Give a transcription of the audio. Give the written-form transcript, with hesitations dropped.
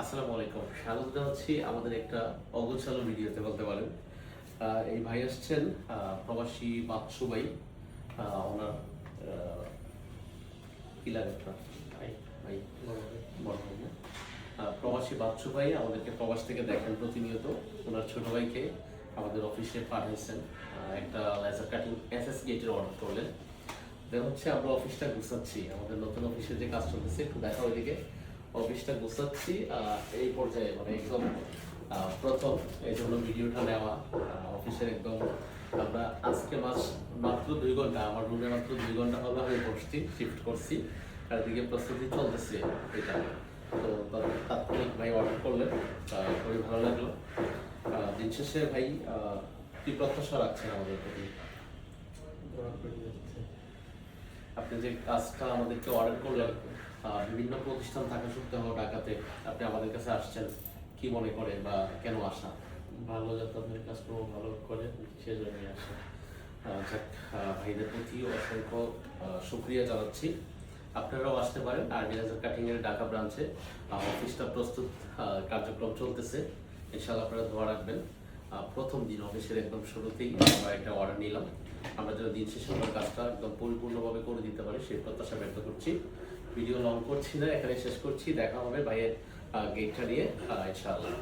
আসসালামু আলাইকুম, স্বাগত জানাচ্ছি আমাদের একটা অগোছালো ভিডিওতে বলতে পারেন। এই ভাই আসছেন প্রবাসী বাচ্চু ভাই। ওনার কি লাগে আপনার ভাই? ভাই বড় ভাই না? প্রবাসী বাচ্চু ভাই আমাদেরকে প্রবাস থেকে দেখেন প্রতিনিয়ত। ওনার ছোট ভাইকে আমাদের অফিসে পাঠিয়েছেন একটা লেজার কাটিং এসএস গেটের অর্ডার করলেন। দেখা হচ্ছে আমরা অফিসটা গুছাচ্ছি, আমাদের নতুন অফিসে যে কাজ চলতেছে একটু দেখা ওইদিকে। অফিসটা গুছাচ্ছি এই পর্যায়ে মানে একদম প্রথম এই জন্য ভিডিওটা নেওয়া। অফিসের একদম আমরা আজকে মাত্র 2 ঘন্টা, আমার রুমে মাত্র 2 ঘন্টা হলো আমি বসছি, শিফট করছি আর এদিকে প্রস্তুতি চলতেছে এটা। তো তাৎক্ষণিক ভাই অর্ডার করলেন, খুবই ভালো লাগলো। দিন শেষে ভাই কি প্রত্যাশা রাখছেন আমাদের প্রতি? আপনি যে কাজটা আমাদেরকে অর্ডার করলেন, বিভিন্ন প্রতিষ্ঠান থাকা সত্ত্বেও ঢাকাতে আপনি আমাদের কাছে আসছেন, কি মনে করেন বা কেন আসা? ভালো যাতে আপনার কাজকর্ম ভালো করে সেজন্যই আসা। যাক, ভাইদের প্রতি অসংখ্য শুক্রিয়া জানাচ্ছি। আপনারাও আসতে পারেন আর লেজার কাটিং এর ঢাকা ব্রাঞ্চে। অফিসটা প্রস্তুত, কার্যক্রম চলতেছে, ইনশাআল্লাহ আপনারা দোয়া রাখবেন। প্রথম দিন অফিসের একদম শুরুতেই আমরা একটা অর্ডার নিলাম, আমরা যেন দিন শেষে আমরা কাজটা একদম পরিপূর্ণভাবে করে দিতে পারি সেই প্রত্যাশা ব্যক্ত করছি। ভিডিও লং করছি না, এখানে শেষ করছি। দেখা হবে ভাইয়ের গেটটা নিয়ে ইনশাআল্লাহ।